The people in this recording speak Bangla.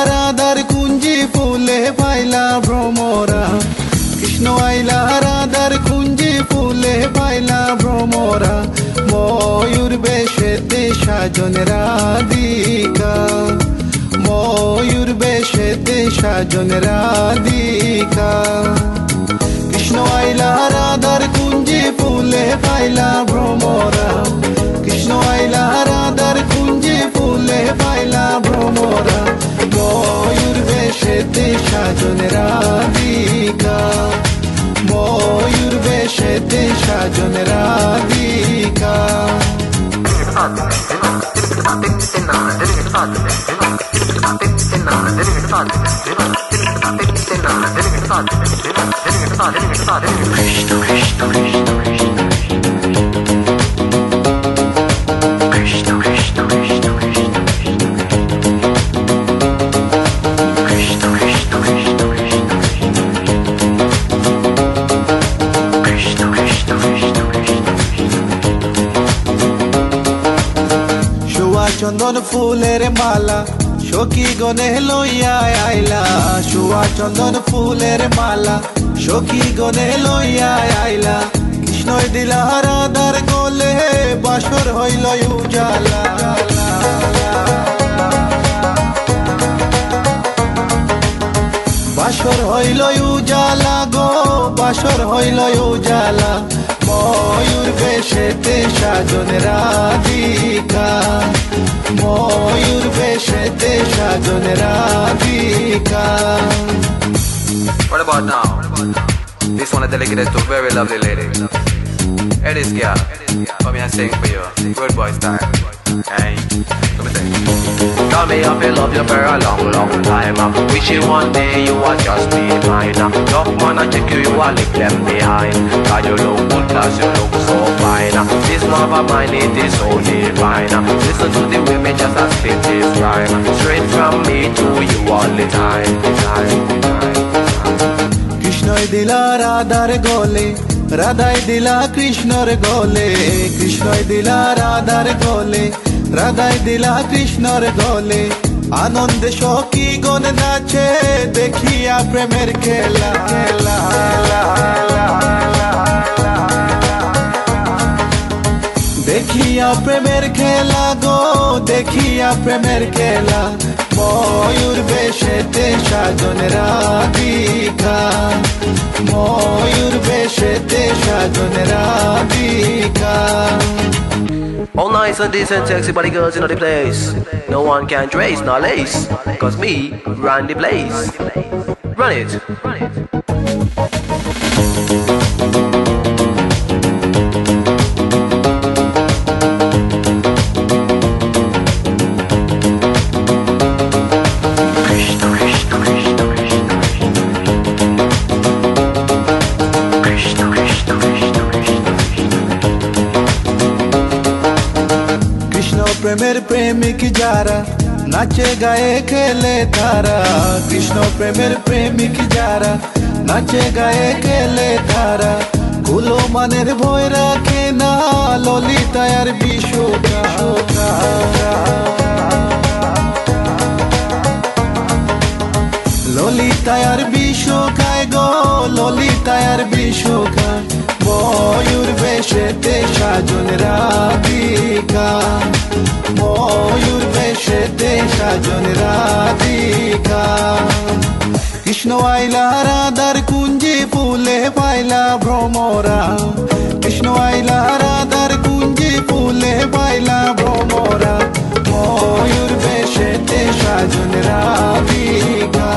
রাধার কুঞ্জি ফুলে পাইলা ভ্রমরা, কৃষ্ণ আইলা রাধার কুঞ্জি ফুলে পাইলা ভ্রমরা, ময়ূর বেশেতে সাজন রাধিকা, ময়ূর বেশেতে সাজন রাধিকা। কৃষ্ণ আইলা রাধার কুঞ্জি ফুলে পাইলা ভ্রমরা, কৃষ্ণ আইলা রাধার কুঞ্জি ফুলে পাইলা ভ্রমরা, ময়ূর বেশেতে সাজন রাধিকা, ময়ূর বেশেতে সাজন রাধিকা। চন্দন ফুলের মালা সখী গনে লইয়া আইলা, সুয়া চন্দন ফুলের মালা সখী গনে লইয়া আইলা, কৃষ্ণই দিলা রাধার গলে বাসর হইল উজালা। বাসর হইল উজালা গো, বাসর হইল উজালা, ময়ূর বেশেতে সাজন রাধিকা, ময়ূর বেশেতে সাজন Radhika. What about now? This one is dedicated to a very lovely lady. Here it is, girl. Come here and sing for you. Good boy style. Hey, let me sing. Tell me I feel love you for a long, long time. Wishing one day you would just be mine. Tough man, I check you, you are leave them behind. God, you look good, cause you look so fine. This love of mine, it is so divine. Listen to the women just as spit this rhyme. Straight from me to you all the time. কৃষ্ণই দিলা রাধার গলে, রাধাই দিলা কৃষ্ণর গলে, কৃষ্ণই দিলা রাধার গলে, রাধাই দিলা কৃষ্ণর গলে, আনন্দে সখী গণ নাচে দেখিয়া প্রেমের খেলা। দেখিয়া প্রেমের খেলা গো, দেখিয়া প্রেমের খেলা, ময়ূর বেশেতে সাজন রাধিকা, ময়ূর বেশেতে সাজন Radhika. All nice and decent sexy body girls in the place. No one can trace nor lace, cause me run the place. Run it. প্রেমের প্রেমিক যারা নাচে গায়ে খেলে তারা, কৃষ্ণ প্রেমের প্রেমিক যারা নাচে গায়ে খেলে তারা, কুলো মানের ভয় রাখে না ললিতায়ার বিশোকা। ললিতায়ার বিশোকায় গো, ললিতায়ার বিশোকা, ময়ূর বেশেতে সাজন রাধিকা, ময়ূর বেশেতে সাজন রাধিকা। কৃষ্ণ আইলা রাধার কুঞ্জি ফুলে পাইলা ভ্রমরা, কৃষ্ণ আইলা রাধার কুঞ্জি ফুলে পাইলা ভ্রমরা, ময়ূর বেশেতে সাজন রাধিকা।